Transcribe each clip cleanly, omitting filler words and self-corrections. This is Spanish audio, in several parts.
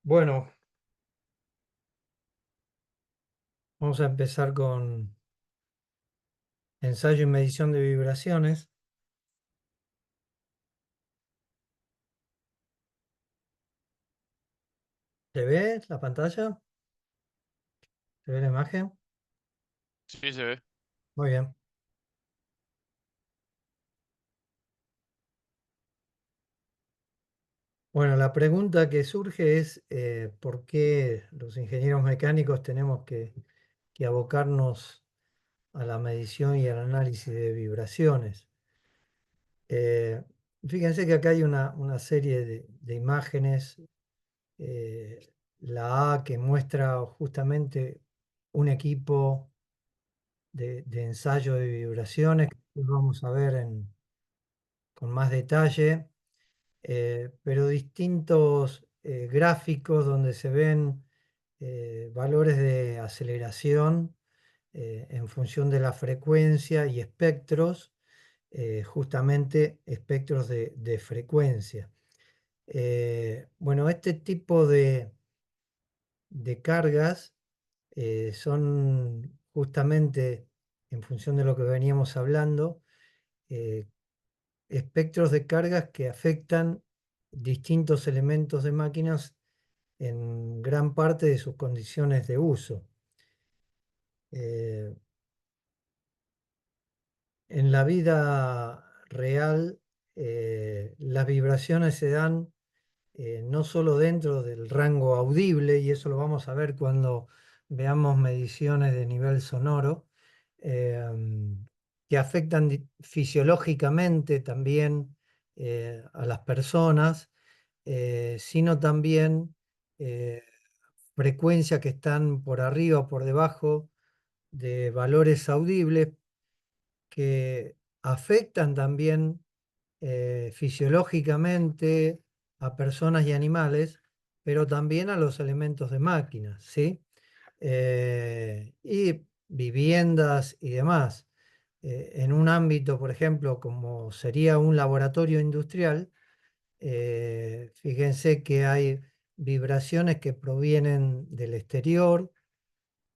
Bueno, vamos a empezar con ensayo y medición de vibraciones. ¿Se ve la pantalla? ¿Se ve la imagen? Sí, se ve. Muy bien. Bueno, la pregunta que surge es ¿por qué los ingenieros mecánicos tenemos que abocarnos a la medición y al análisis de vibraciones? Eh, Fíjense que acá hay una serie de imágenes. La A que muestra justamente un equipo de ensayo de vibraciones que después vamos a ver con más detalle, pero distintos gráficos donde se ven valores de aceleración en función de la frecuencia y espectros, justamente espectros de frecuencia. Bueno, este tipo de cargas son justamente en función de lo que veníamos hablando, eh, espectros de cargas que afectan distintos elementos de máquinas en gran parte de sus condiciones de uso. Eh, en la vida real, las vibraciones se dan no solo dentro del rango audible, y eso lo vamos a ver cuando veamos mediciones de nivel sonoro, eh, que afectan fisiológicamente también a las personas, sino también eh, frecuencias que están por arriba o por debajo de valores audibles que afectan también fisiológicamente a personas y animales, pero también a los elementos de máquinas, ¿sí? Y viviendas y demás. En un ámbito, por ejemplo, como sería un laboratorio industrial, fíjense que hay vibraciones que provienen del exterior,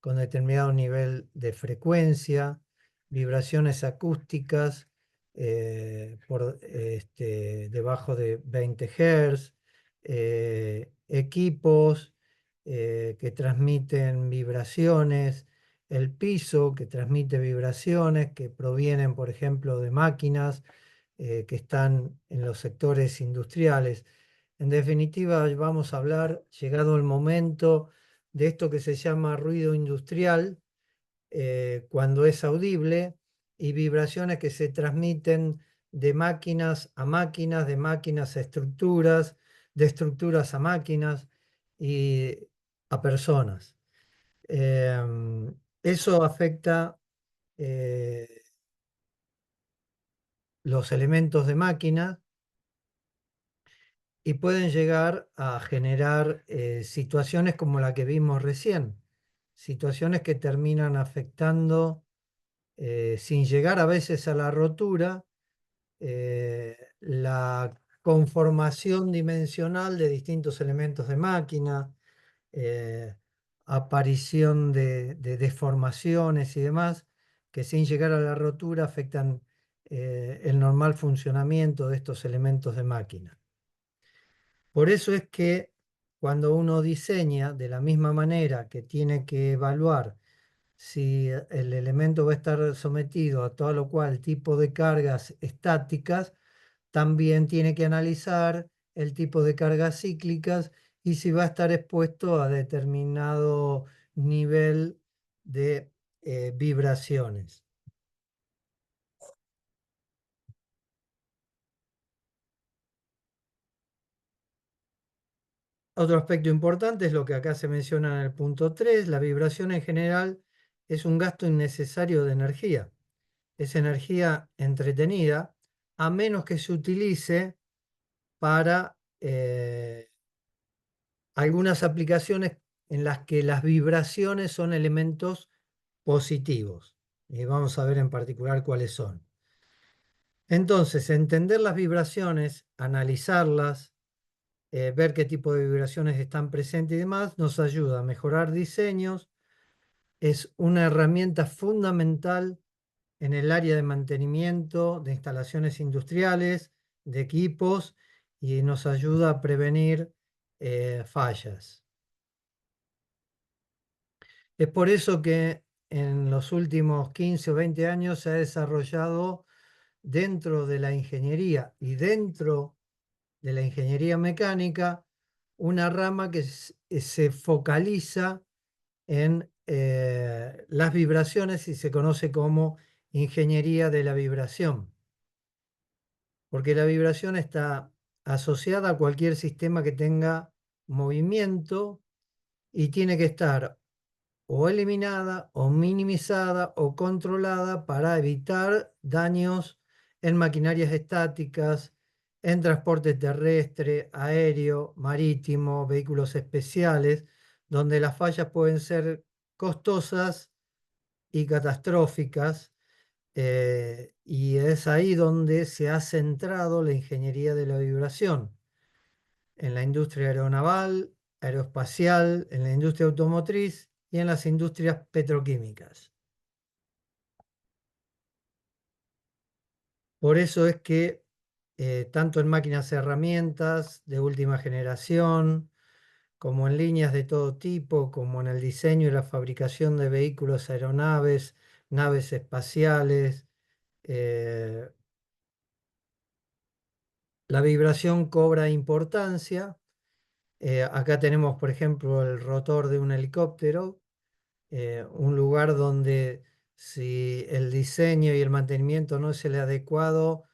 con determinado nivel de frecuencia, vibraciones acústicas debajo de 20 Hz, equipos que transmiten vibraciones, el piso que transmite vibraciones que provienen, por ejemplo, de máquinas que están en los sectores industriales. En definitiva, vamos a hablar, llegado el momento, de esto que se llama ruido industrial, cuando es audible, y vibraciones que se transmiten de máquinas a máquinas, de máquinas a estructuras, de estructuras a máquinas y a personas. Eso afecta eh, los elementos de máquina y pueden llegar a generar situaciones como la que vimos recién, situaciones que terminan afectando, sin llegar a veces a la rotura, la conformación dimensional de distintos elementos de máquina, eh, aparición de deformaciones y demás, que sin llegar a la rotura afectan el normal funcionamiento de estos elementos de máquina. Por eso es que cuando uno diseña de la misma manera que tiene que evaluar si el elemento va a estar sometido a todo lo cual tipo de cargas estáticas, también tiene que analizar el tipo de cargas cíclicas y si va a estar expuesto a determinado nivel de vibraciones. Otro aspecto importante es lo que acá se menciona en el punto 3: la vibración en general es un gasto innecesario de energía. Es energía entretenida, a menos que se utilice para algunas aplicaciones en las que las vibraciones son elementos positivos. Y vamos a ver en particular cuáles son. Entonces, entender las vibraciones, analizarlas, ver qué tipo de vibraciones están presentes y demás, nos ayuda a mejorar diseños. Es una herramienta fundamental en el área de mantenimiento de instalaciones industriales, de equipos, y nos ayuda a prevenir fallas. Es por eso que en los últimos 15 o 20 años se ha desarrollado dentro de la ingeniería y dentro de la ingeniería mecánica una rama que se focaliza en las vibraciones y se conoce como ingeniería de la vibración, porque la vibración está asociada a cualquier sistema que tenga movimiento y tiene que estar o eliminada o minimizada o controlada para evitar daños en maquinarias estáticas, en transporte terrestre, aéreo, marítimo, vehículos especiales, donde las fallas pueden ser costosas y catastróficas. Y es ahí donde se ha centrado la ingeniería de la vibración, en la industria aeronaval, aeroespacial, en la industria automotriz y en las industrias petroquímicas. Por eso es que tanto en máquinas y herramientas de última generación, como en líneas de todo tipo, como en el diseño y la fabricación de vehículos, aeronaves, naves espaciales, eh, la vibración cobra importancia. Acá tenemos, por ejemplo, el rotor de un helicóptero, un lugar donde si el diseño y el mantenimiento no es el adecuado,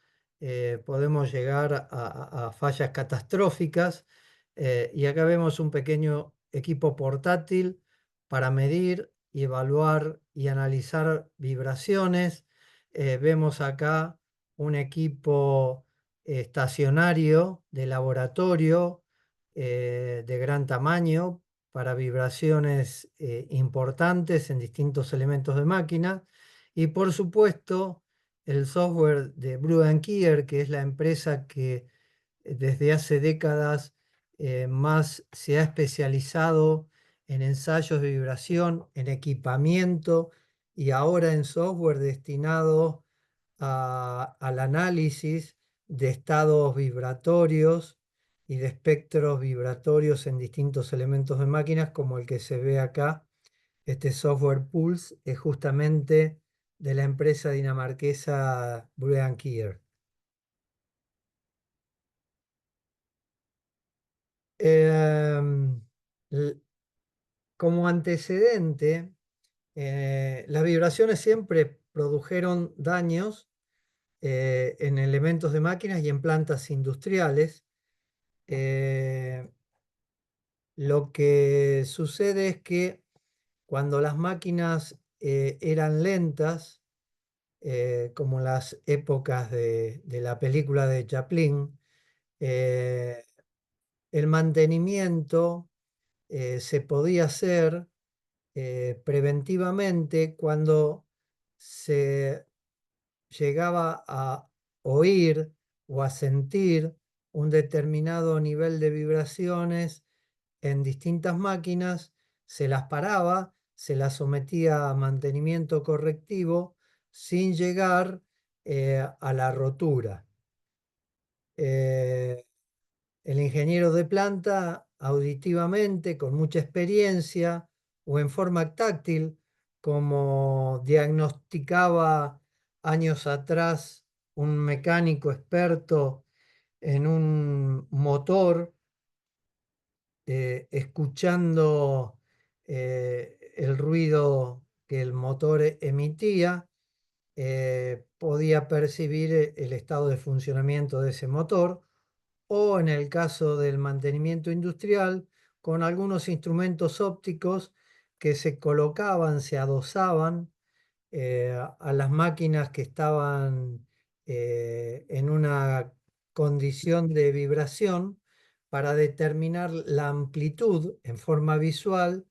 podemos llegar a fallas catastróficas. Y acá vemos un pequeño equipo portátil para medir y evaluar y analizar vibraciones. Vemos acá un equipo estacionario de laboratorio de gran tamaño para vibraciones importantes en distintos elementos de máquina. Y por supuesto, el software de Blue Kier, que es la empresa que desde hace décadas más se ha especializado en ensayos de vibración, en equipamiento y ahora en software destinado al análisis de estados vibratorios y de espectros vibratorios en distintos elementos de máquinas, como el que se ve acá. Este software Pulse es justamente de la empresa dinamarquesa Bryan Kier. Em, l- Como antecedente, las vibraciones siempre produjeron daños en elementos de máquinas y en plantas industriales. Eh, lo que sucede es que cuando las máquinas eran lentas, como las épocas de la película de Chaplin, eh, el mantenimiento se podía hacer preventivamente cuando se llegaba a oír o a sentir un determinado nivel de vibraciones en distintas máquinas, se las paraba, se las sometía a mantenimiento correctivo sin llegar a la rotura. Eh, el ingeniero de planta, auditivamente, con mucha experiencia, o en forma táctil, como diagnosticaba años atrás un mecánico experto en un motor, escuchando el ruido que el motor emitía, podía percibir el estado de funcionamiento de ese motor, o en el caso del mantenimiento industrial, con algunos instrumentos ópticos que se colocaban, se adosaban a las máquinas que estaban en una condición de vibración para determinar la amplitud en forma visual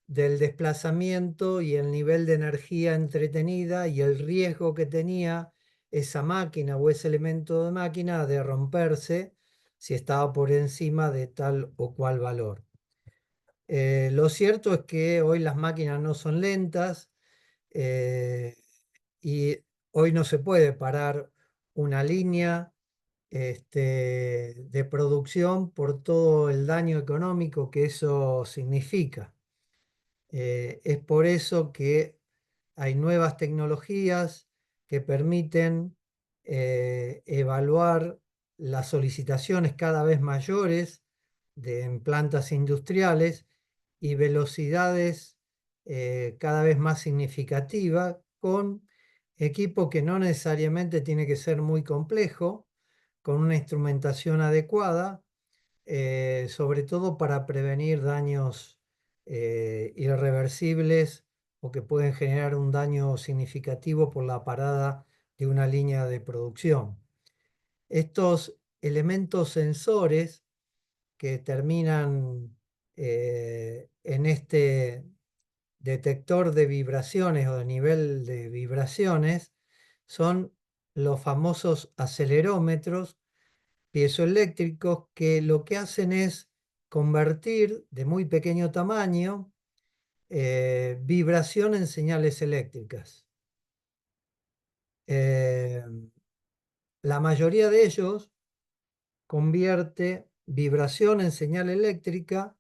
del desplazamiento y el nivel de energía entretenida y el riesgo que tenía esa máquina o ese elemento de máquina de romperse si estaba por encima de tal o cual valor. Lo cierto es que hoy las máquinas no son lentas, eh, y hoy no se puede parar una línea de producción por todo el daño económico que eso significa. Es por eso que hay nuevas tecnologías que permiten evaluar las solicitaciones cada vez mayores en plantas industriales y velocidades cada vez más significativas con equipo que no necesariamente tiene que ser muy complejo, con una instrumentación adecuada, sobre todo para prevenir daños irreversibles o que pueden generar un daño significativo por la parada de una línea de producción. Estos elementos sensores que terminan en este detector de vibraciones o de nivel de vibraciones son los famosos acelerómetros piezoeléctricos, que lo que hacen es convertir de muy pequeño tamaño vibración en señales eléctricas. Eh, la mayoría de ellos convierte vibración en señal eléctrica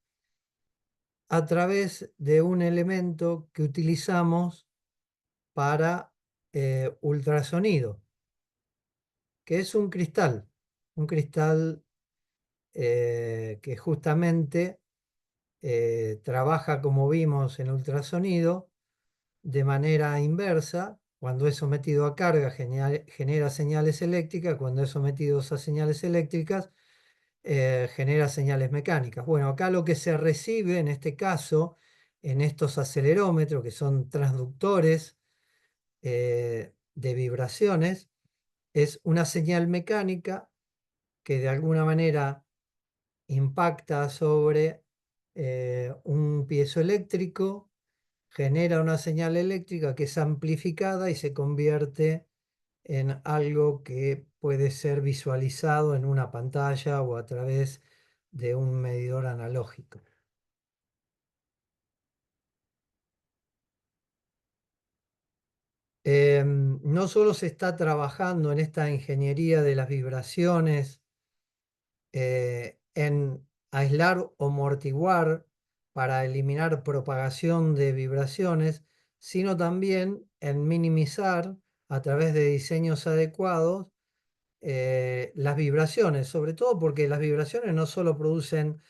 a través de un elemento que utilizamos para ultrasonido, que es un cristal que justamente trabaja, como vimos en ultrasonido, de manera inversa. Cuando es sometido a carga genera señales eléctricas, cuando es sometido a señales eléctricas genera señales mecánicas. Bueno, acá lo que se recibe en este caso, en estos acelerómetros, que son transductores de vibraciones, es una señal mecánica que de alguna manera impacta sobre un piezoeléctrico, genera una señal eléctrica que es amplificada y se convierte en algo que puede ser visualizado en una pantalla o a través de un medidor analógico. No solo se está trabajando en esta ingeniería de las vibraciones, en aislar o amortiguar para eliminar propagación de vibraciones, sino también en minimizar a través de diseños adecuados las vibraciones, sobre todo porque las vibraciones no solo producen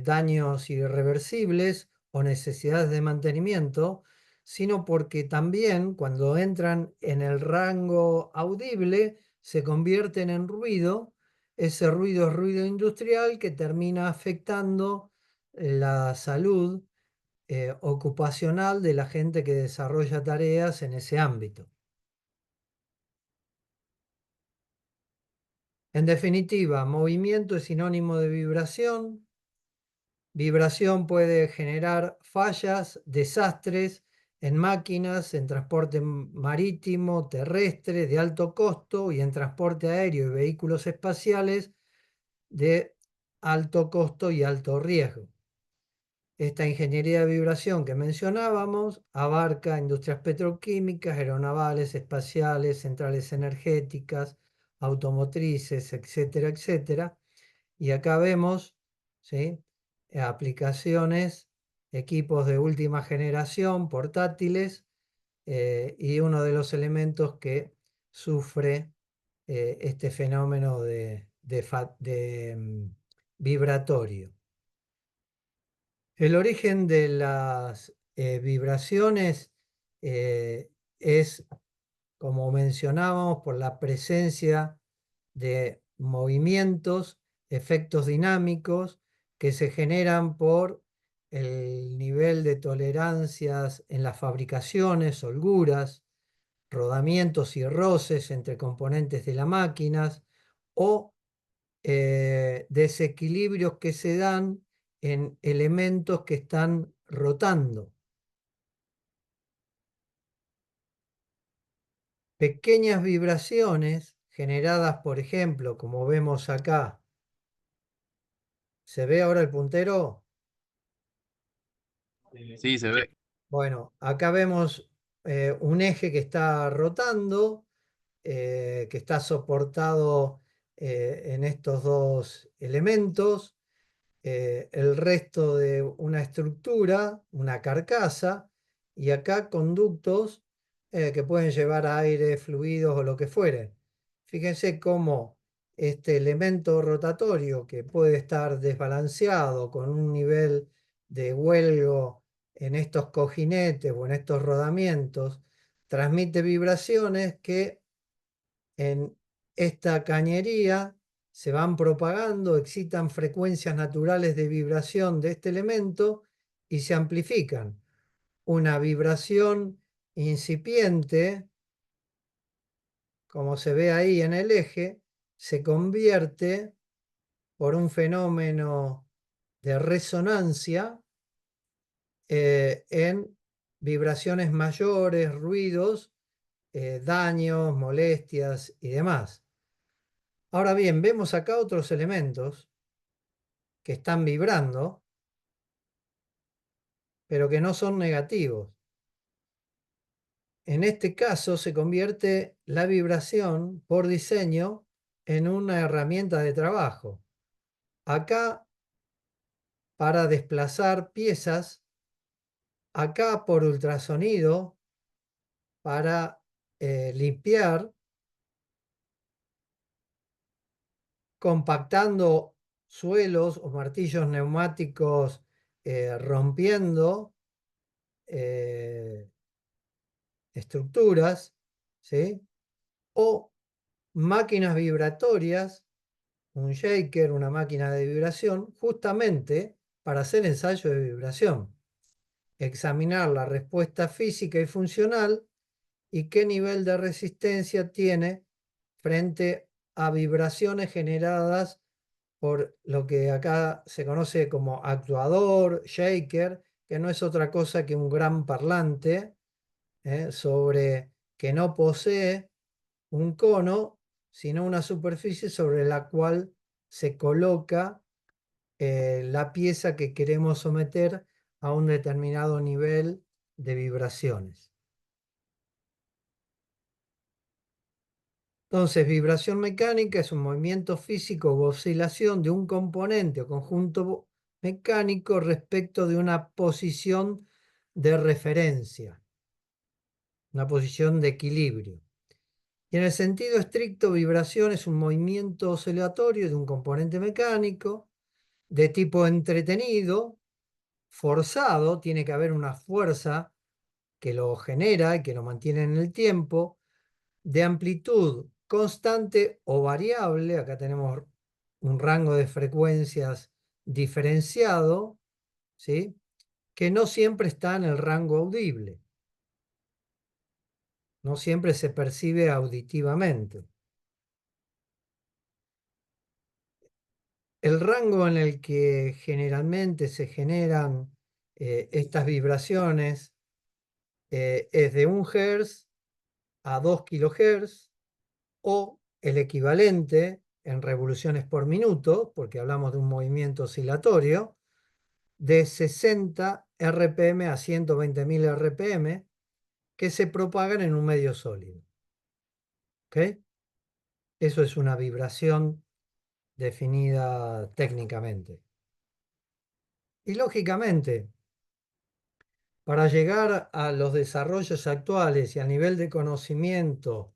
daños irreversibles o necesidades de mantenimiento, sino porque también cuando entran en el rango audible se convierten en ruido. Ese ruido es ruido industrial que termina afectando la salud ocupacional de la gente que desarrolla tareas en ese ámbito. En definitiva, movimiento es sinónimo de vibración. Vibración puede generar fallas, desastres en máquinas, en transporte marítimo, terrestre, de alto costo, y en transporte aéreo y vehículos espaciales de alto costo y alto riesgo. Esta ingeniería de vibración que mencionábamos abarca industrias petroquímicas, aeronavales, espaciales, centrales energéticas, automotrices, etcétera, etcétera. Y acá vemos, ¿sí?, aplicaciones, equipos de última generación, portátiles, y uno de los elementos que sufre este fenómeno vibratorio. El origen de las vibraciones es, como mencionábamos, por la presencia de movimientos, efectos dinámicos que se generan por el nivel de tolerancias en las fabricaciones, holguras, rodamientos y roces entre componentes de las máquinas, o desequilibrios que se dan en elementos que están rotando. Pequeñas vibraciones generadas, por ejemplo, como vemos acá, ¿Se ve ahora el puntero? Sí, se Sí. ve. Bueno, acá vemos un eje que está rotando, que está soportado en estos dos elementos, el resto de una estructura, una carcasa, y acá conductos que pueden llevar aire, fluidos o lo que fuere. Fíjense cómo este elemento rotatorio que puede estar desbalanceado con un nivel de huelgo en estos cojinetes o en estos rodamientos, transmite vibraciones que en esta cañería se van propagando, excitan frecuencias naturales de vibración de este elemento y se amplifican. Una vibración incipiente, como se ve ahí en el eje, se convierte por un fenómeno de resonancia en vibraciones mayores, ruidos, daños, molestias y demás. Ahora bien, vemos acá otros elementos que están vibrando, pero que no son negativos. En este caso se convierte la vibración por diseño en una herramienta de trabajo. Acá para desplazar piezas, acá por ultrasonido para limpiar, compactando suelos o martillos neumáticos, rompiendo estructuras, ¿sí? O máquinas vibratorias, un shaker, una máquina de vibración, justamente para hacer ensayo de vibración, examinar la respuesta física y funcional y qué nivel de resistencia tiene frente a vibraciones generadas por lo que acá se conoce como actuador, shaker, que no es otra cosa que un gran parlante sobre que no posee un cono, sino una superficie sobre la cual se coloca la pieza que queremos someter a un determinado nivel de vibraciones. Entonces, vibración mecánica es un movimiento físico o oscilación de un componente o conjunto mecánico respecto de una posición de referencia, una posición de equilibrio. Y en el sentido estricto, vibración es un movimiento oscilatorio de un componente mecánico de tipo entretenido, forzado, tiene que haber una fuerza que lo genera y que lo mantiene en el tiempo, de amplitud constante o variable, acá tenemos un rango de frecuencias diferenciado, ¿sí? Que no siempre está en el rango audible, no siempre se percibe auditivamente. El rango en el que generalmente se generan estas vibraciones es de 1 Hz a 2 kHz o el equivalente en revoluciones por minuto, porque hablamos de un movimiento oscilatorio, de 60 RPM a 120.000 RPM que se propagan en un medio sólido. ¿Ok? Eso es una vibración definida técnicamente. Y lógicamente, para llegar a los desarrollos actuales y al nivel de conocimiento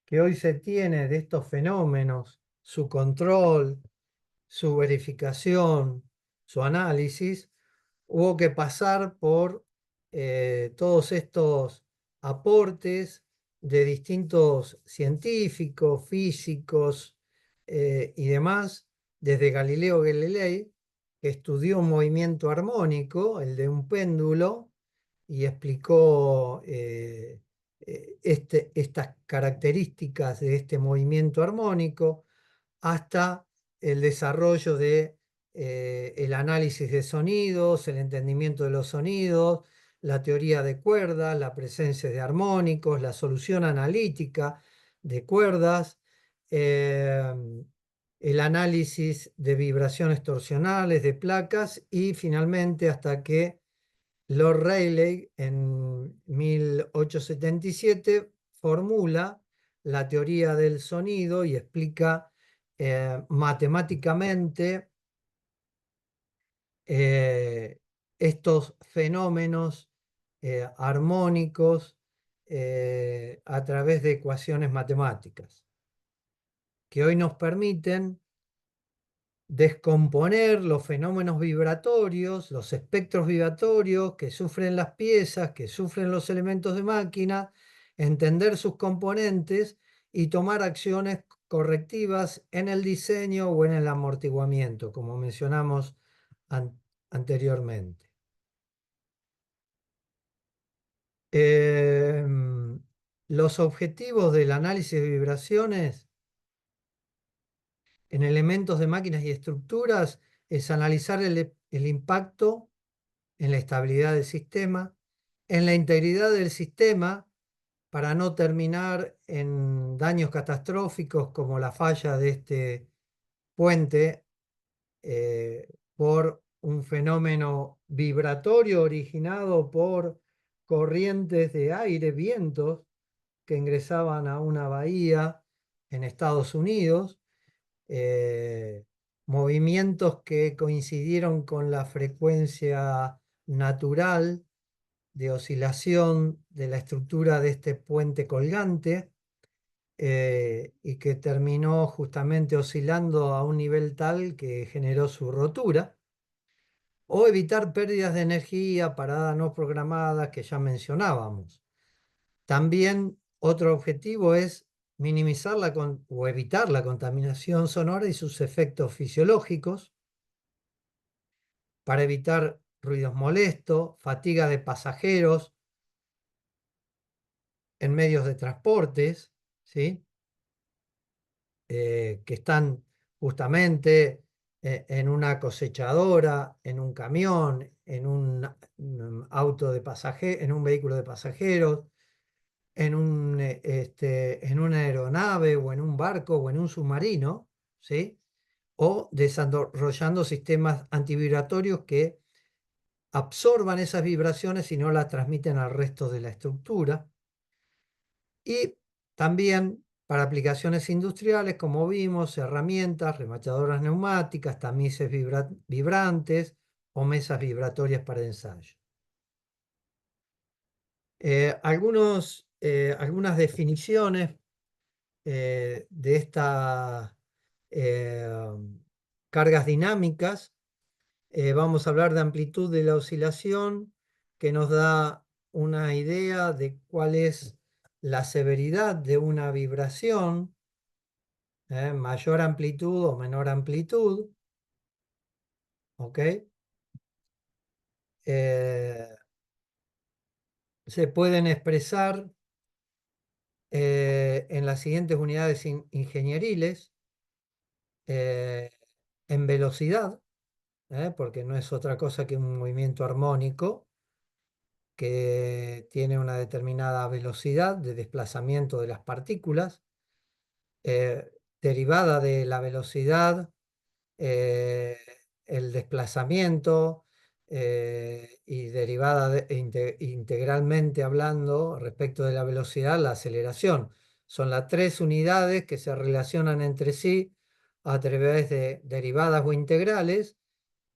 que hoy se tiene de estos fenómenos, su control, su verificación, su análisis, hubo que pasar por todos estos aportes de distintos científicos, físicos y demás, desde Galileo Galilei, que estudió un movimiento armónico, el de un péndulo, y explicó estas características de este movimiento armónico, hasta el desarrollo de el análisis de sonidos, el entendimiento de los sonidos, la teoría de cuerdas, la presencia de armónicos, la solución analítica de cuerdas, el análisis de vibraciones torsionales de placas y finalmente hasta que Lord Rayleigh en 1877 formula la teoría del sonido y explica matemáticamente eh, estos fenómenos armónicos a través de ecuaciones matemáticas que hoy nos permiten descomponer los fenómenos vibratorios, los espectros vibratorios que sufren las piezas, que sufren los elementos de máquina, entender sus componentes y tomar acciones correctivas en el diseño o en el amortiguamiento, como mencionamos anteriormente. Los objetivos del análisis de vibraciones en elementos de máquinas y estructuras es analizar el impacto en la estabilidad del sistema, en la integridad del sistema, para no terminar en daños catastróficos como la falla de este puente por un fenómeno vibratorio originado por corrientes de aire, vientos, que ingresaban a una bahía en Estados Unidos, eh, movimientos que coincidieron con la frecuencia natural de oscilación de la estructura de este puente colgante y que terminó justamente oscilando a un nivel tal que generó su rotura, o evitar pérdidas de energía, paradas no programadas que ya mencionábamos. También otro objetivo es minimizar o evitar la contaminación sonora y sus efectos fisiológicos para evitar ruidos molestos, fatiga de pasajeros en medios de transportes, ¿sí? Que están justamente en una cosechadora, en un camión, en un auto de pasajeros, en un vehículo de pasajeros, en una aeronave o en un barco o en un submarino, ¿sí? O desarrollando sistemas antivibratorios que absorban esas vibraciones y no las transmiten al resto de la estructura. Y también para aplicaciones industriales, como vimos, herramientas, remachadoras neumáticas, tamices vibrantes o mesas vibratorias para ensayo. Algunas definiciones de estas eh, cargas dinámicas. Vamos a hablar de amplitud de la oscilación, que nos da una idea de cuál es la severidad de una vibración, mayor amplitud o menor amplitud, ¿ok? Eh, Se pueden expresar en las siguientes unidades ingenieriles, eh, en velocidad, porque no es otra cosa que un movimiento armónico que tiene una determinada velocidad de desplazamiento de las partículas, derivada de la velocidad, eh, el desplazamiento y derivada integralmente hablando respecto de la velocidad, la aceleración. Son las tres unidades que se relacionan entre sí a través de derivadas o integrales,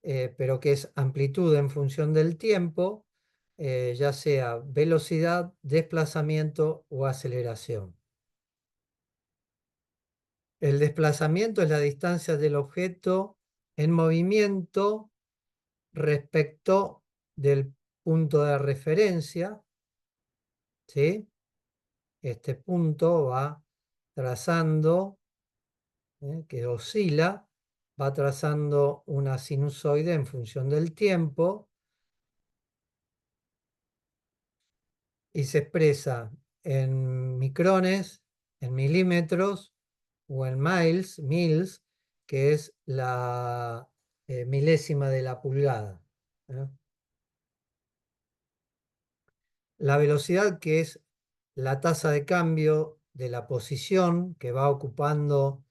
pero que es amplitud en función del tiempo, ya sea velocidad, desplazamiento o aceleración. El desplazamiento es la distancia del objeto en movimiento respecto del punto de referencia, ¿sí? Este punto va trazando, que oscila, va trazando una sinusoide en función del tiempo y se expresa en micrones, en milímetros o en mils, que es la milésima de la pulgada. ¿Eh? La velocidad, que es la tasa de cambio de la posición que va ocupando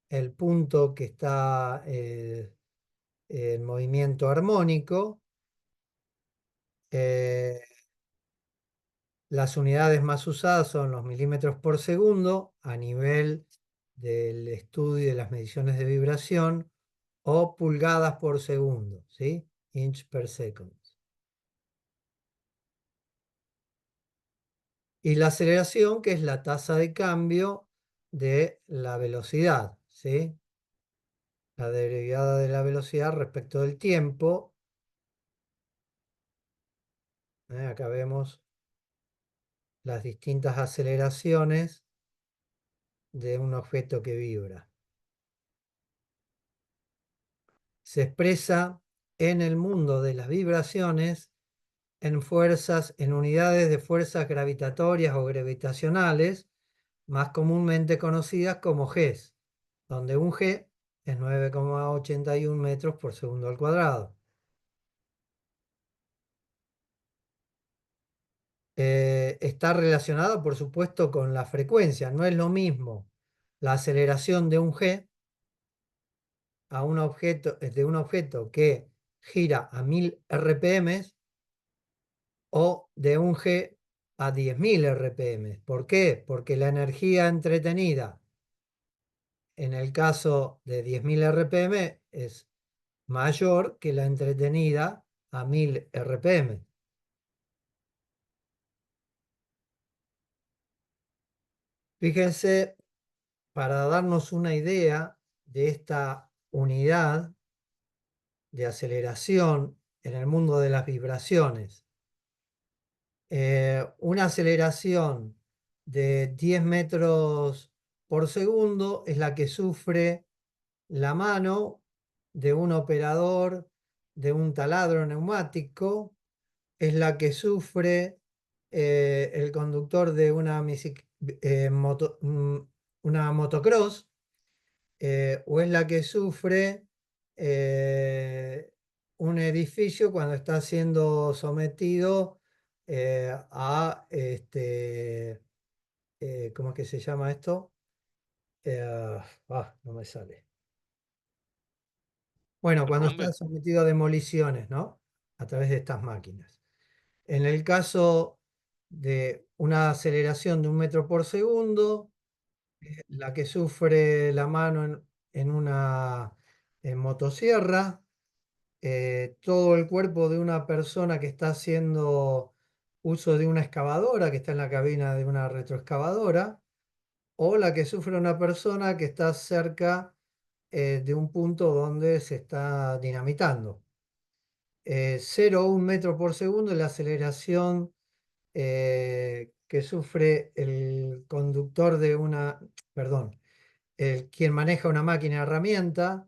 el punto que está en movimiento armónico. Eh, las unidades más usadas son los milímetros por segundo a nivel del estudio de las mediciones de vibración o pulgadas por segundo, ¿sí? Inch per second. Y la aceleración, que es la tasa de cambio de la velocidad, ¿sí? La derivada de la velocidad respecto del tiempo. Acá vemos las distintas aceleraciones de un objeto que vibra. Se expresa en el mundo de las vibraciones en fuerzas, en unidades de fuerzas gravitatorias o gravitacionales, más comúnmente conocidas como Gs, donde un G es 9,81 metros por segundo al cuadrado. Está relacionado, por supuesto, con la frecuencia. No es lo mismo la aceleración de un G a un objeto, de un objeto que gira a 1000 RPM o de un G a 10.000 RPM. ¿Por qué? Porque la energía entretenida en el caso de 10.000 RPM es mayor que la entretenida a 1000 RPM. Fíjense, para darnos una idea de esta unidad de aceleración en el mundo de las vibraciones, una aceleración de 10 metros por segundo es la que sufre la mano de un operador de un taladro neumático, es la que sufre el conductor de una motocross, o es la que sufre eh, un edificio cuando está siendo sometido ¿cómo es que se llama esto? No me sale. Bueno, cuando está Derrumbe. sometido a demoliciones, ¿no? A través de estas máquinas. En el caso de una aceleración de 1 metro por segundo, la que sufre la mano en una motosierra, todo el cuerpo de una persona que está haciendo uso de una excavadora, que está en la cabina de una retroexcavadora, o la que sufre una persona que está cerca de un punto donde se está dinamitando. 0,1 metro por segundo es la aceleración que sufre el conductor de perdón, quien maneja una máquina herramienta,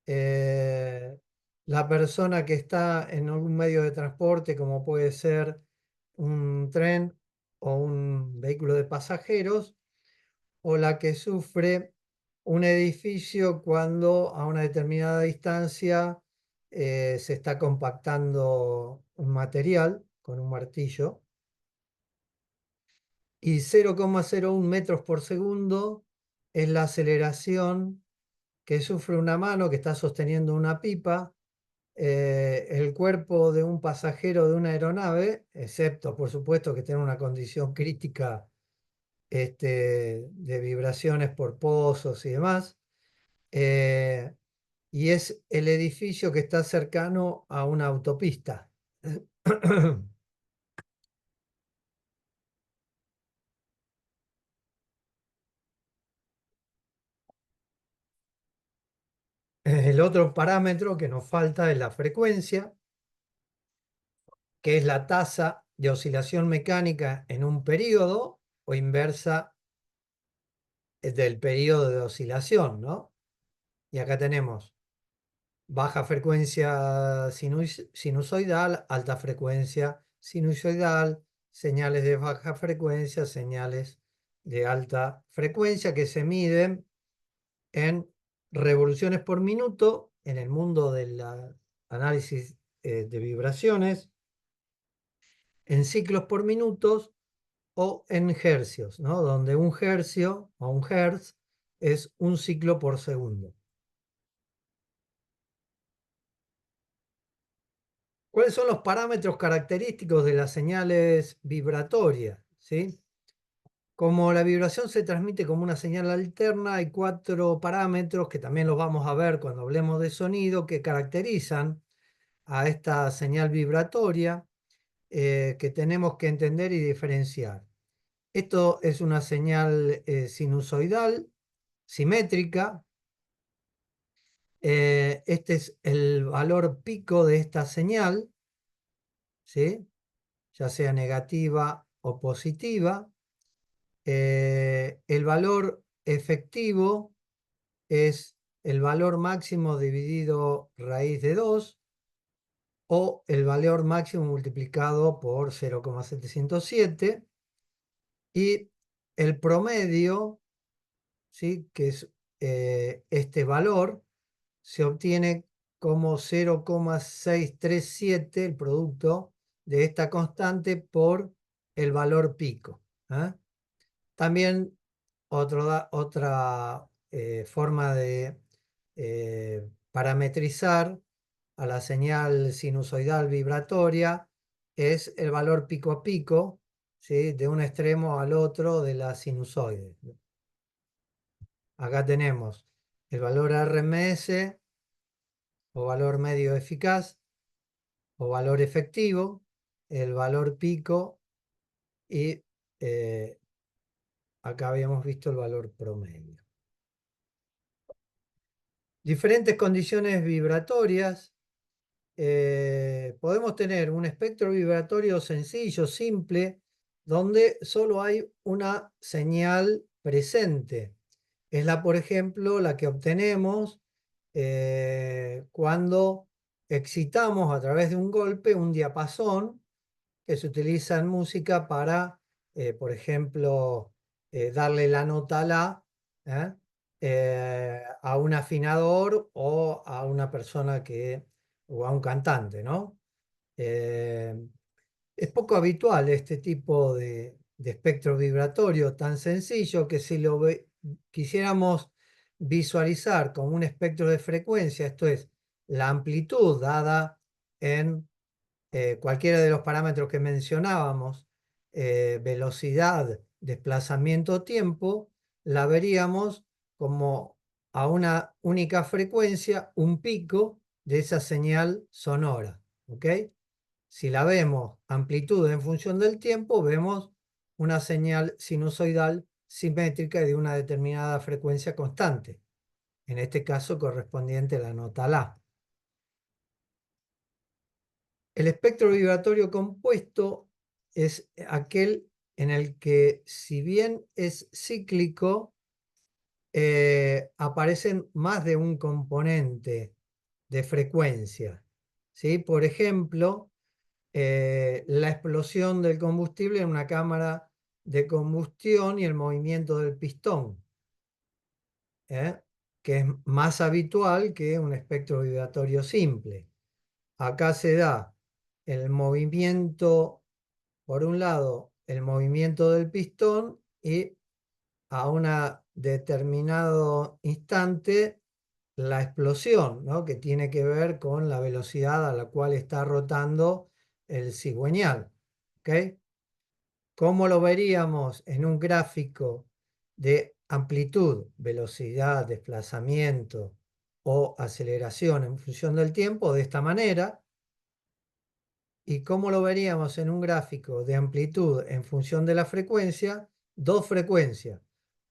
eh, la persona que está en algún medio de transporte, como puede ser un tren o un vehículo de pasajeros, o la que sufre un edificio cuando a una determinada distancia se está compactando un material con un martillo. Y 0,01 metros por segundo es la aceleración que sufre una mano que está sosteniendo una pipa, el cuerpo de un pasajero de una aeronave, excepto por supuesto que tiene una condición crítica de vibraciones por pozos y demás, eh, y es el edificio que está cercano a una autopista. El otro parámetro que nos falta es la frecuencia, que es la tasa de oscilación mecánica en un periodo o inversa del periodo de oscilación, ¿no? Y acá tenemos baja frecuencia sinusoidal, alta frecuencia sinusoidal, señales de baja frecuencia, señales de alta frecuencia que se miden en revoluciones por minuto en el mundo del análisis de vibraciones, en ciclos por minutos o en hercios, ¿no? Donde un hercio o un hertz es 1 ciclo por segundo. ¿Cuáles son los parámetros característicos de las señales vibratorias? ¿Sí? Como la vibración se transmite como una señal alterna, hay 4 parámetros que también los vamos a ver cuando hablemos de sonido que caracterizan a esta señal vibratoria que tenemos que entender y diferenciar. Esto es una señal sinusoidal, simétrica. Este es el valor pico de esta señal, ¿sí? Ya sea negativa o positiva. El valor efectivo es el valor máximo dividido raíz de 2 o el valor máximo multiplicado por 0,707 y el promedio, ¿sí? Que es este valor, se obtiene como 0,637 el producto de esta constante por el valor pico. También otra forma de parametrizar a la señal sinusoidal vibratoria es el valor pico a pico, ¿sí? De un extremo al otro de la sinusoide. Acá tenemos el valor RMS o valor medio eficaz o valor efectivo, el valor pico y acá habíamos visto el valor promedio. Diferentes condiciones vibratorias. Podemos tener un espectro vibratorio sencillo, simple, donde solo hay una señal presente. Es por ejemplo, la que obtenemos cuando excitamos a través de un golpe un diapasón que se utiliza en música para, por ejemplo, darle la nota la ¿eh? A un afinador o a una persona o a un cantante, ¿no? Eh, es poco habitual este tipo de espectro vibratorio tan sencillo que si quisiéramos visualizar como un espectro de frecuencia, esto es, la amplitud dada en cualquiera de los parámetros que mencionábamos, velocidad, desplazamiento, tiempo, la veríamos como a una única frecuencia, un pico de esa señal sonora. ¿Ok? Si la vemos amplitud en función del tiempo, vemos una señal sinusoidal simétrica de una determinada frecuencia constante, en este caso correspondiente a la nota La. El espectro vibratorio compuesto es aquel en el que, si bien es cíclico, aparecen más de un componente de frecuencia. ¿Sí? Por ejemplo, la explosión del combustible en una cámara de combustión y el movimiento del pistón, que es más habitual que un espectro vibratorio simple. Acá se da el movimiento, por un lado, el movimiento del pistón y a un determinado instante la explosión, ¿no? Que tiene que ver con la velocidad a la cual está rotando el cigüeñal. ¿Ok? ¿Cómo lo veríamos en un gráfico de amplitud, velocidad, desplazamiento o aceleración en función del tiempo? De esta manera. ¿Y cómo lo veríamos en un gráfico de amplitud en función de la frecuencia? Dos frecuencias,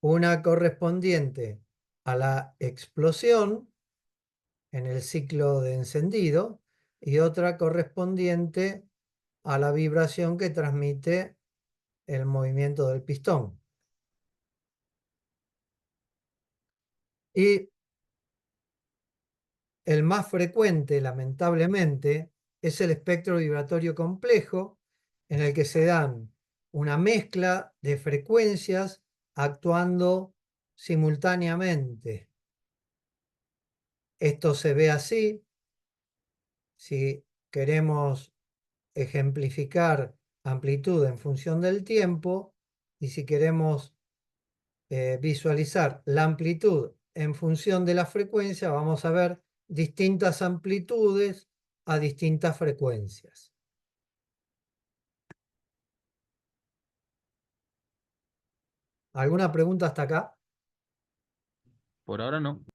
una correspondiente a la explosión en el ciclo de encendido y otra correspondiente a la vibración que transmite el movimiento del pistón. Y el más frecuente, lamentablemente, es el espectro vibratorio complejo, en el que se dan una mezcla de frecuencias actuando simultáneamente. Esto se ve así. Si queremos ejemplificar amplitud en función del tiempo y si queremos visualizar la amplitud en función de la frecuencia, vamos a ver distintas amplitudes a distintas frecuencias. ¿Alguna pregunta hasta acá? Por ahora no.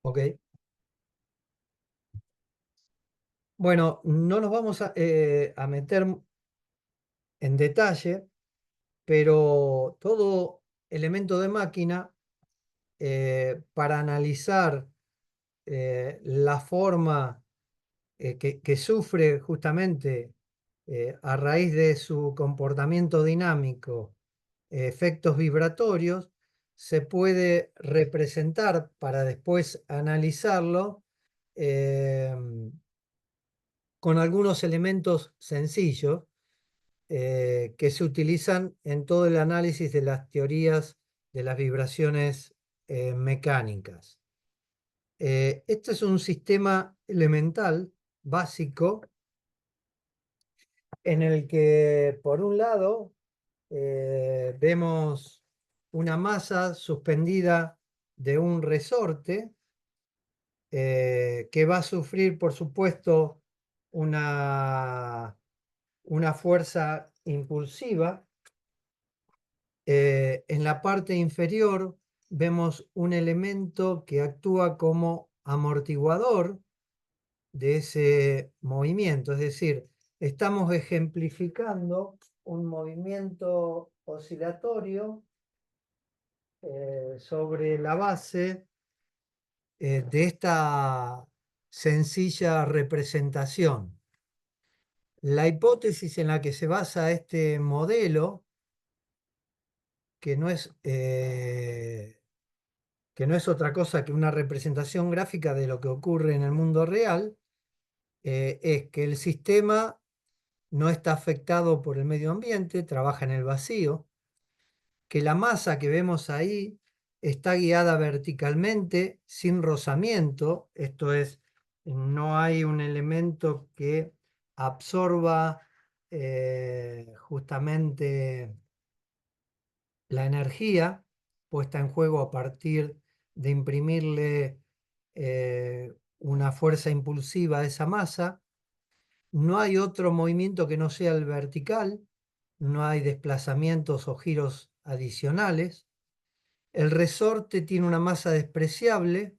Ok. Bueno, no nos vamos a meter en detalle, pero todo elemento de máquina, para analizar la forma que sufre justamente a raíz de su comportamiento dinámico, efectos vibratorios, se puede representar para después analizarlo eh, con algunos elementos sencillos que se utilizan en todo el análisis de las teorías de las vibraciones mecánicas. Este es un sistema elemental básico en el que, por un lado, vemos una masa suspendida de un resorte que va a sufrir, por supuesto, una, una fuerza impulsiva. En la parte inferior vemos un elemento que actúa como amortiguador de ese movimiento, es decir, estamos ejemplificando un movimiento oscilatorio sobre la base de esta sencilla representación. La hipótesis en la que se basa este modelo, que no es, que no es otra cosa que una representación gráfica de lo que ocurre en el mundo real, es que el sistema no está afectado por el medio ambiente, trabaja en el vacío, que la masa que vemos ahí está guiada verticalmente sin rozamiento, esto es, no hay un elemento que absorba justamente la energía puesta en juego a partir de imprimirle una fuerza impulsiva a esa masa. No hay otro movimiento que no sea el vertical, no hay desplazamientos o giros adicionales. El resorte tiene una masa despreciable,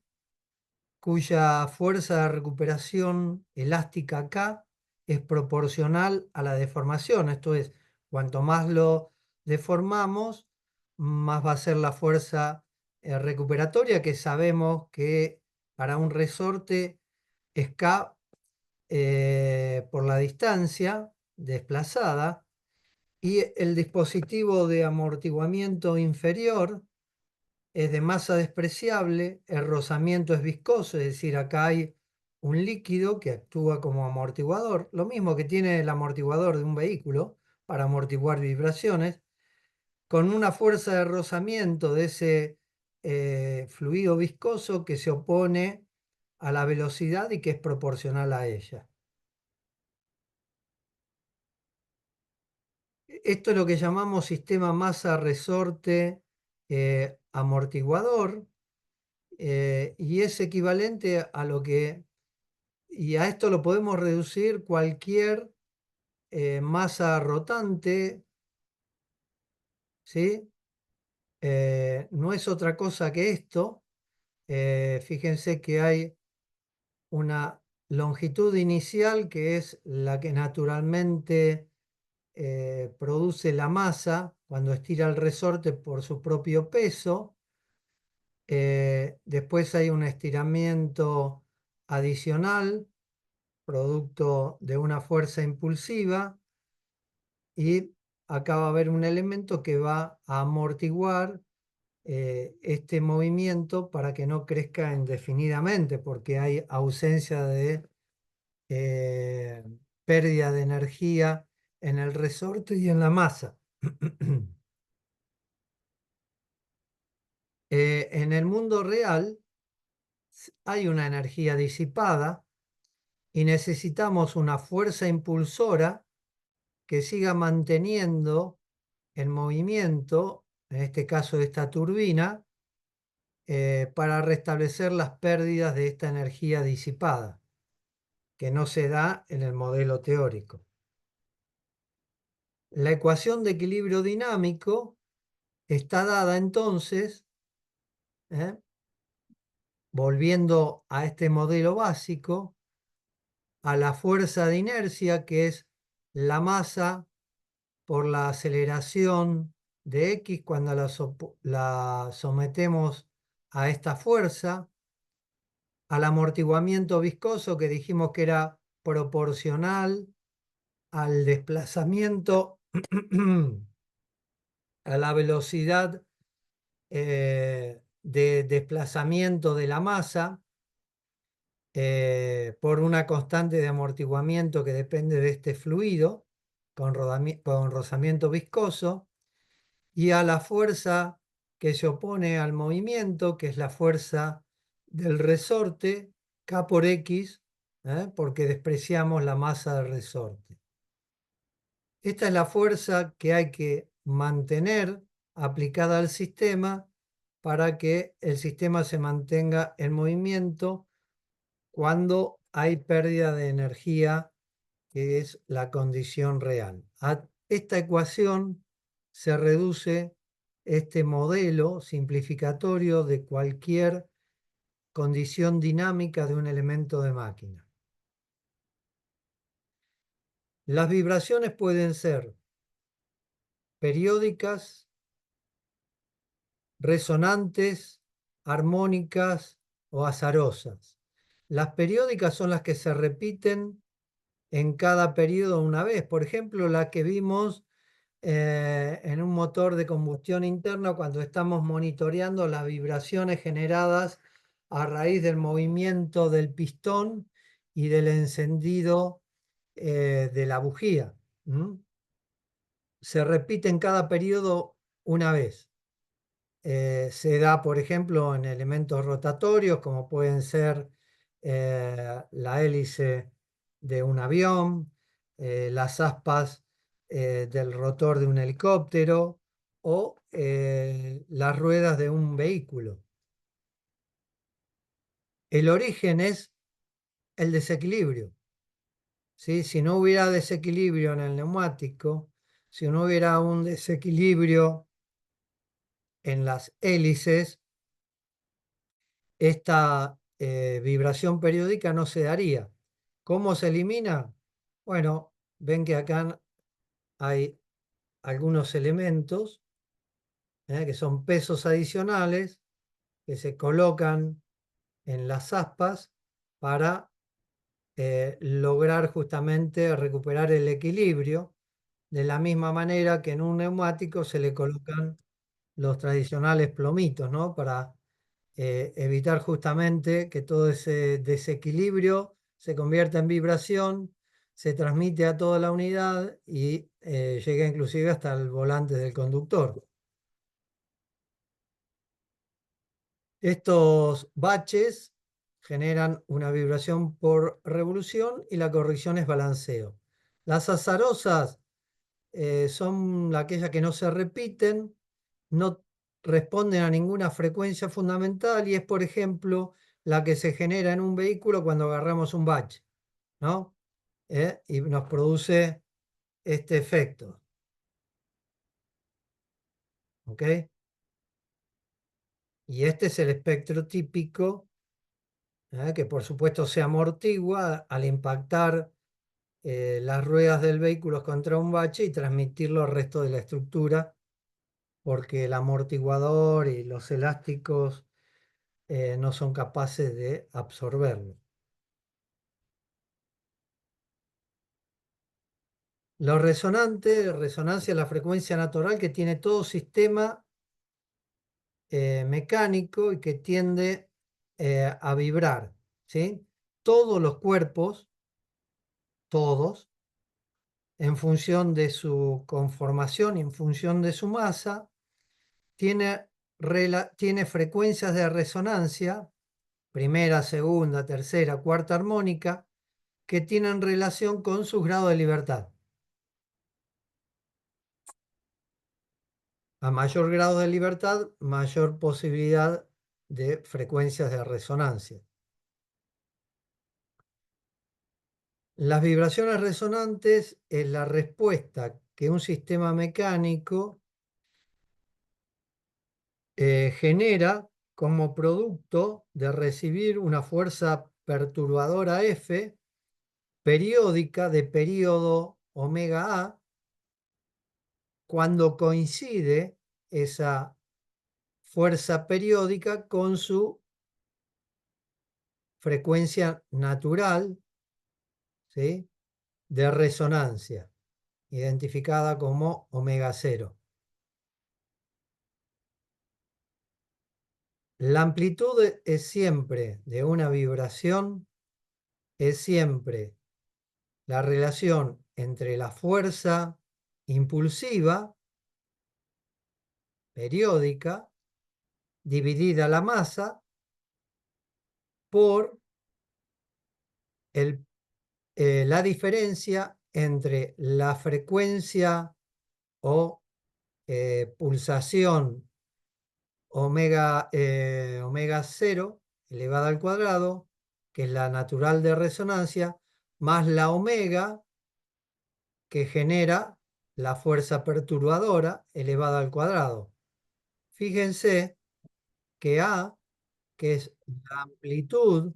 cuya fuerza de recuperación elástica K es proporcional a la deformación. Esto es, cuanto más lo deformamos, más va a ser la fuerza recuperatoria, que sabemos que para un resorte es K por la distancia desplazada, y el dispositivo de amortiguamiento inferior es de masa despreciable, el rozamiento es viscoso, es decir, acá hay un líquido que actúa como amortiguador, lo mismo que tiene el amortiguador de un vehículo para amortiguar vibraciones, con una fuerza de rozamiento de ese fluido viscoso que se opone a la velocidad y que es proporcional a ella. Esto es lo que llamamos sistema masa-resorte amortiguador, y es equivalente a lo que, y a esto lo podemos reducir cualquier masa rotante, ¿sí? No es otra cosa que esto. Fíjense que hay una longitud inicial que es la que naturalmente produce la masa cuando estira el resorte por su propio peso. Después hay un estiramiento adicional, producto de una fuerza impulsiva, y acá va a haber un elemento que va a amortiguar este movimiento para que no crezca indefinidamente, porque hay ausencia de pérdida de energía en el resorte y en la masa. En el mundo real hay una energía disipada y necesitamos una fuerza impulsora que siga manteniendo en movimiento en este caso de esta turbina, para restablecer las pérdidas de esta energía disipada, que no se da en el modelo teórico. La ecuación de equilibrio dinámico está dada entonces, volviendo a este modelo básico, a la fuerza de inercia, que es la masa por la aceleración de X cuando la sometemos a esta fuerza, al amortiguamiento viscoso que dijimos que era proporcional al desplazamiento, a la velocidad de desplazamiento de la masa por una constante de amortiguamiento que depende de este fluido con rozamiento viscoso, y a la fuerza que se opone al movimiento, que es la fuerza del resorte, K por X, porque despreciamos la masa del resorte. Esta es la fuerza que hay que mantener aplicada al sistema para que el sistema se mantenga en movimiento cuando hay pérdida de energía, que es la condición real. A esta ecuación se reduce este modelo simplificatorio de cualquier condición dinámica de un elemento de máquina. Las vibraciones pueden ser periódicas, resonantes, armónicas o azarosas. Las periódicas son las que se repiten en cada periodo una vez. Por ejemplo, la que vimos en un motor de combustión interna cuando estamos monitoreando las vibraciones generadas a raíz del movimiento del pistón y del encendido de la bujía. Se repite en cada periodo una vez. Se da, por ejemplo, en elementos rotatorios, como pueden ser la hélice de un avión, las aspas del rotor de un helicóptero o las ruedas de un vehículo. El origen es el desequilibrio, ¿sí? Si no hubiera desequilibrio en el neumático, si no hubiera un desequilibrio en las hélices, esta vibración periódica no se daría. ¿Cómo se elimina? Bueno, ven que acá hay algunos elementos que son pesos adicionales que se colocan en las aspas para lograr justamente recuperar el equilibrio, de la misma manera que en un neumático se le colocan los tradicionales plomitos, ¿no? Para evitar justamente que todo ese desequilibrio se convierta en vibración, se transmite a toda la unidad y llega inclusive hasta el volante del conductor. Estos baches generan una vibración por revolución y la corrección es balanceo. Las azarosas son aquellas que no se repiten, no responden a ninguna frecuencia fundamental y es, por ejemplo, la que se genera en un vehículo cuando agarramos un bache, ¿no? Y nos produce este efecto. ¿Ok? Y este es el espectro típico, que por supuesto se amortigua al impactar las ruedas del vehículo contra un bache y transmitirlo al resto de la estructura, porque el amortiguador y los elásticos no son capaces de absorberlo. Los resonantes, resonancia es la frecuencia natural que tiene todo sistema mecánico y que tiende a vibrar, ¿sí? Todos los cuerpos, todos, en función de su conformación y en función de su masa, tiene frecuencias de resonancia, primera, segunda, tercera, cuarta armónica, que tienen relación con sus grados de libertad. A mayor grado de libertad, mayor posibilidad de frecuencias de resonancia. Las vibraciones resonantes es la respuesta que un sistema mecánico genera como producto de recibir una fuerza perturbadora F periódica de periodo omega A cuando coincide esa fuerza periódica con su frecuencia natural, ¿sí?, de resonancia, identificada como omega 0. La amplitud es siempre de una vibración, es siempre la relación entre la fuerza impulsiva periódica dividida la masa por la diferencia entre la frecuencia o pulsación omega 0 elevada al cuadrado, que es la natural de resonancia, más la omega que genera la fuerza perturbadora elevada al cuadrado. Fíjense que A, que es la amplitud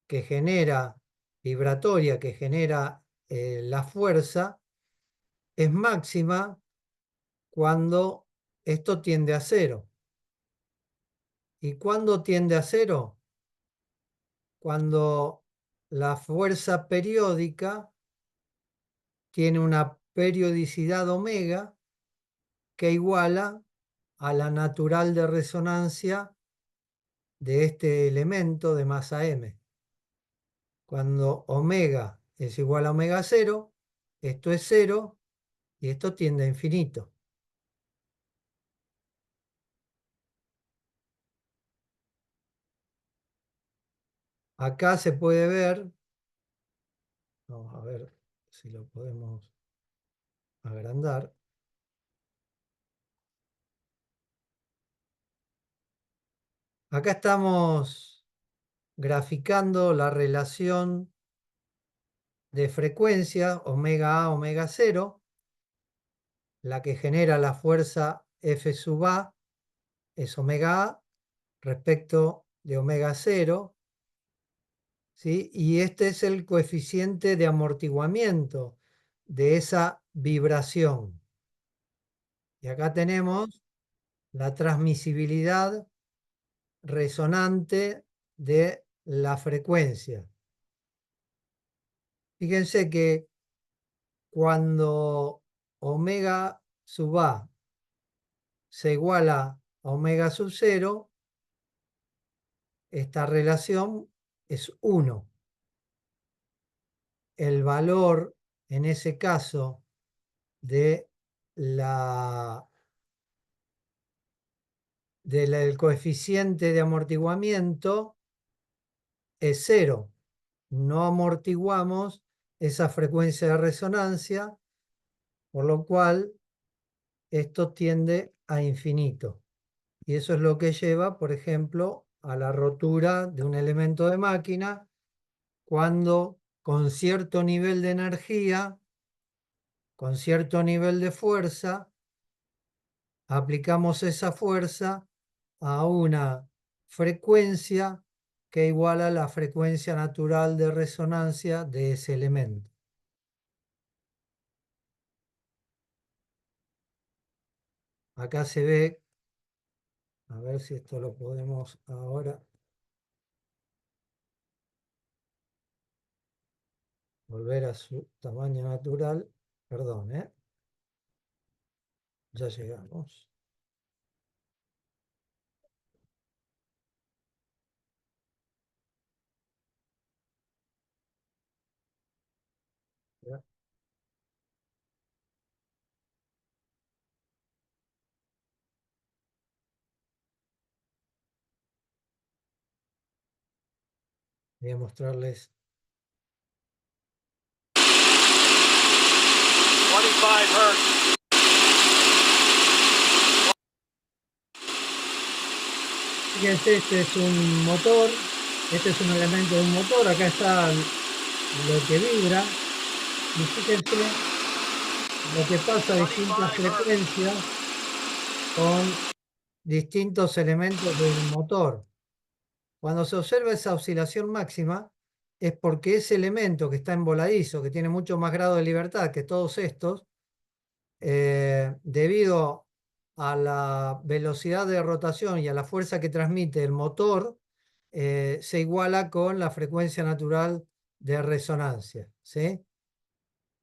que genera, vibratoria, que genera la fuerza, es máxima cuando esto tiende a cero. ¿Y cuándo tiende a cero? Cuando la fuerza periódica tiene una periodicidad omega que iguala a la natural de resonancia de este elemento de masa m. Cuando omega es igual a omega 0, esto es 0 y esto tiende a infinito. Acá se puede ver, vamos a ver si lo podemos agrandar. Acá estamos graficando la relación de frecuencia omega A, omega 0, la que genera la fuerza F sub A es omega A respecto de omega 0, ¿sí? Y este es el coeficiente de amortiguamiento de esa vibración. Y acá tenemos la transmisibilidad resonante de la frecuencia. Fíjense que cuando omega sub A se iguala a omega sub 0, esta relación es 1. El valor, en ese caso, de del coeficiente de amortiguamiento es 0. No amortiguamos esa frecuencia de resonancia, por lo cual esto tiende a infinito. Y eso es lo que lleva, por ejemplo, a la rotura de un elemento de máquina cuando con cierto nivel de energía, con cierto nivel de fuerza, aplicamos esa fuerza a una frecuencia que iguala la frecuencia natural de resonancia de ese elemento. Acá se ve, a ver si esto lo podemos ahora volver a su tamaño natural. Perdón, ya llegamos. Ya. Voy a mostrarles 25 hertz. Fíjense, este es un motor, este es un elemento de un motor, acá está lo que vibra, y fíjense lo que pasa a distintas frecuencias con distintos elementos del motor. Cuando se observa esa oscilación máxima, es porque ese elemento que está en voladizo, que tiene mucho más grado de libertad que todos estos, debido a la velocidad de rotación y a la fuerza que transmite el motor, se iguala con la frecuencia natural de resonancia, ¿sí?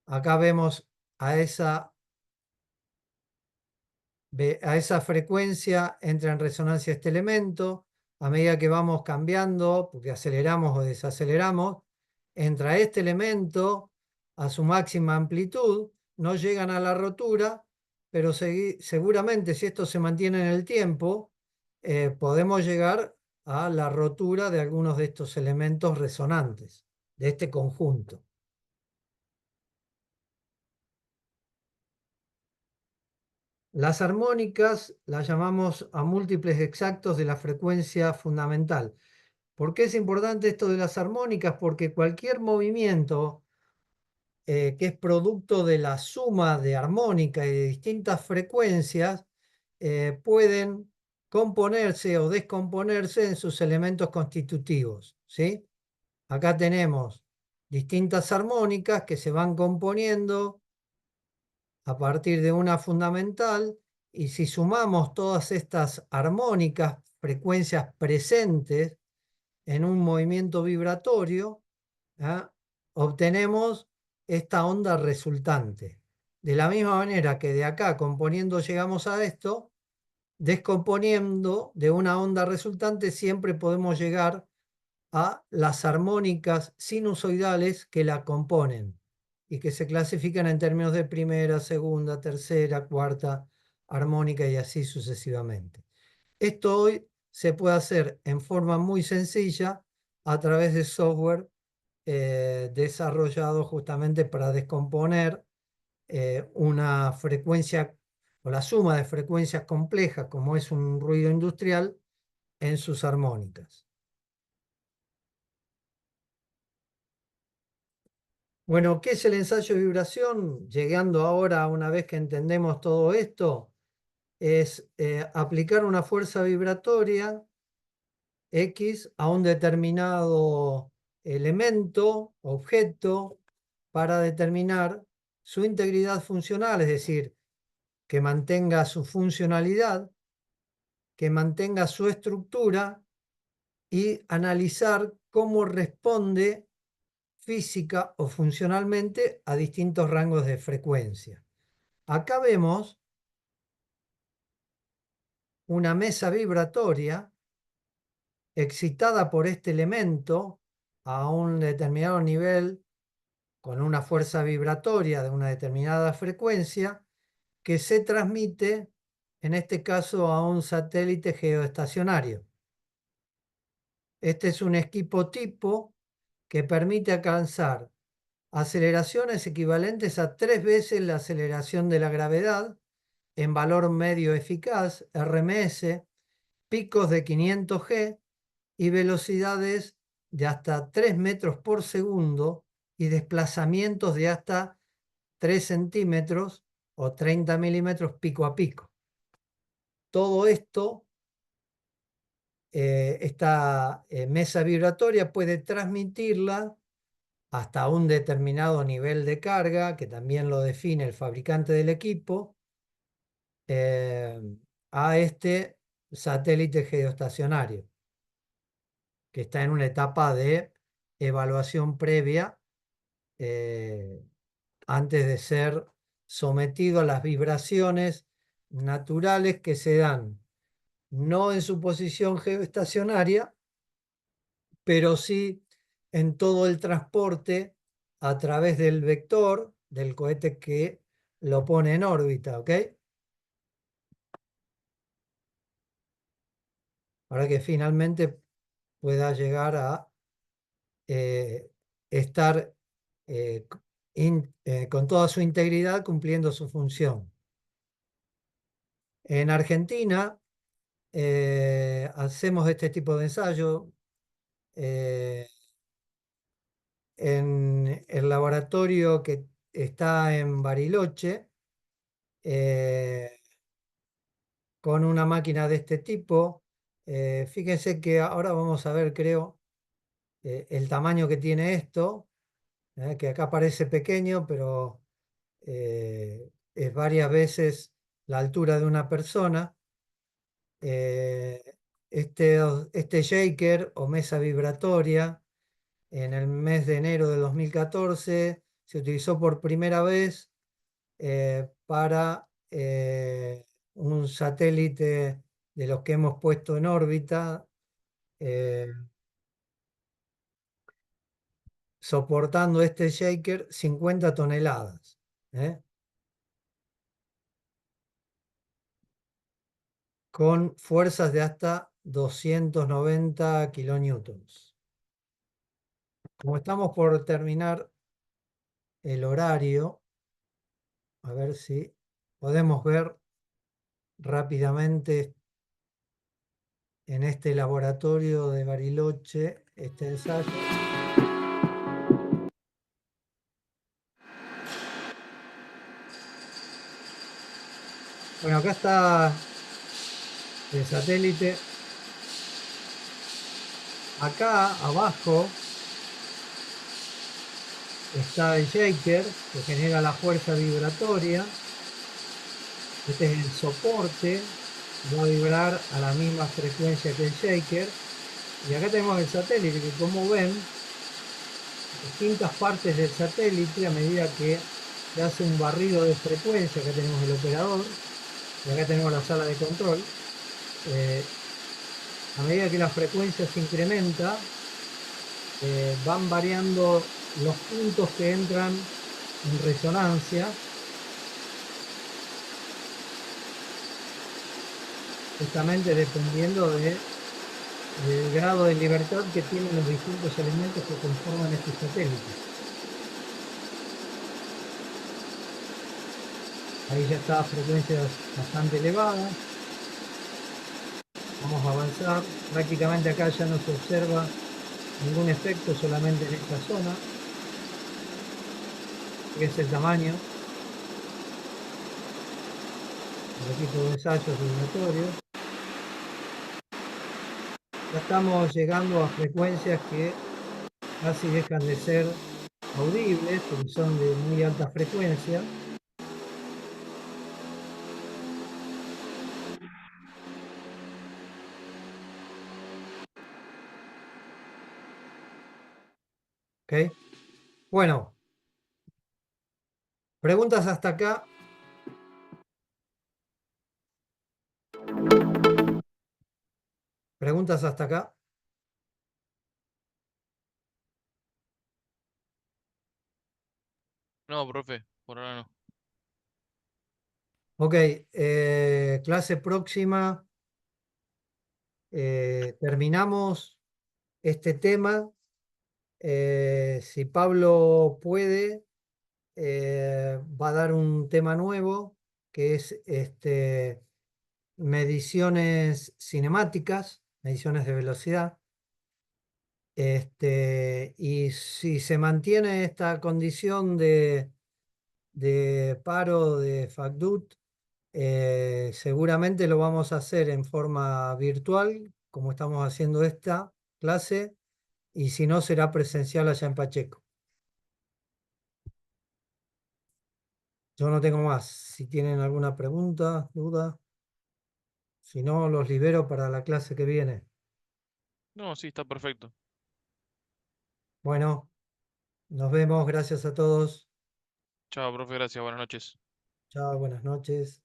Acá vemos a esa frecuencia entra en resonancia este elemento. A medida que vamos cambiando, porque aceleramos o desaceleramos, entra este elemento a su máxima amplitud, no llegan a la rotura, pero seguramente si esto se mantiene en el tiempo, podemos llegar a la rotura de algunos de estos elementos resonantes, de este conjunto. Las armónicas las llamamos a múltiples exactos de la frecuencia fundamental. ¿Por qué es importante esto de las armónicas? Porque cualquier movimiento que es producto de la suma de armónica y de distintas frecuencias pueden componerse o descomponerse en sus elementos constitutivos, ¿sí? Acá tenemos distintas armónicas que se van componiendo a partir de una fundamental, y si sumamos todas estas armónicas, frecuencias presentes en un movimiento vibratorio, ¿ah? Obtenemos esta onda resultante. De la misma manera que de acá componiendo llegamos a esto, descomponiendo de una onda resultante siempre podemos llegar a las armónicas sinusoidales que la componen y que se clasifican en términos de primera, segunda, tercera, cuarta armónica y así sucesivamente. Esto hoy se puede hacer en forma muy sencilla a través de software desarrollado justamente para descomponer una frecuencia o la suma de frecuencias complejas como es un ruido industrial en sus armónicas. Bueno, ¿qué es el ensayo de vibración? Llegando ahora, una vez que entendemos todo esto, es aplicar una fuerza vibratoria X a un determinado elemento, objeto, para determinar su integridad funcional, es decir, que mantenga su funcionalidad, que mantenga su estructura y analizar cómo responde física o funcionalmente a distintos rangos de frecuencia. Acá vemos una mesa vibratoria excitada por este elemento a un determinado nivel con una fuerza vibratoria de una determinada frecuencia que se transmite, en este caso, a un satélite geoestacionario. Este es un equipo tipo que permite alcanzar aceleraciones equivalentes a 3 veces la aceleración de la gravedad en valor medio eficaz, RMS, picos de 500 G y velocidades de hasta 3 metros por segundo y desplazamientos de hasta 3 centímetros o 30 milímetros pico a pico. Todo esto, esta mesa vibratoria puede transmitirla hasta un determinado nivel de carga, que también lo define el fabricante del equipo, a este satélite geoestacionario, que está en una etapa de evaluación previa antes de ser sometido a las vibraciones naturales que se dan, no en su posición geoestacionaria, pero sí en todo el transporte a través del vector del cohete que lo pone en órbita, ¿ok? Para que finalmente pueda llegar a estar con toda su integridad cumpliendo su función. En Argentina hacemos este tipo de ensayo en el laboratorio que está en Bariloche, con una máquina de este tipo. Fíjense que ahora vamos a ver, creo, el tamaño que tiene esto, que acá parece pequeño, pero es varias veces la altura de una persona. Eh, este shaker o mesa vibratoria en el mes de enero de 2014 se utilizó por primera vez para un satélite de los que hemos puesto en órbita, eh, soportando este shaker 50 toneladas. Con fuerzas de hasta 290 kilonewtons. Como estamos por terminar el horario, a ver si podemos ver rápidamente en este laboratorio de Bariloche este ensayo. Bueno, acá está el satélite. Acá abajo está el shaker que genera la fuerza vibratoria. Este es el soporte, va a vibrar a la misma frecuencia que el shaker. Y acá tenemos el satélite que, como ven, distintas partes del satélite, a medida que se hace un barrido de frecuencia, acá tenemos el operador y acá tenemos la sala de control. A medida que la frecuencia se incrementa, van variando los puntos que entran en resonancia, justamente dependiendo del grado de libertad que tienen los distintos elementos que conforman este satélite. Ahí ya está a frecuencias bastante elevadas. Vamos a avanzar. Prácticamente acá ya no se observa ningún efecto, solamente en esta zona, que es el tamaño del equipo de ensayos vibratorios. Ya estamos llegando a frecuencias que casi dejan de ser audibles, porque son de muy alta frecuencia. ¿Ok? Bueno, preguntas hasta acá. Preguntas hasta acá. No, profe, por ahora no. Ok, clase próxima. Terminamos este tema. Si Pablo puede, va a dar un tema nuevo, que es mediciones cinemáticas, mediciones de velocidad. Y si se mantiene esta condición de paro de FACDUT, seguramente lo vamos a hacer en forma virtual, como estamos haciendo esta clase, y si no, será presencial allá en Pacheco. Yo no tengo más. Si tienen alguna pregunta, duda, si no, los libero para la clase que viene. No, sí, está perfecto. Bueno, nos vemos. Gracias a todos. Chao, profe, gracias, buenas noches. Chao, buenas noches.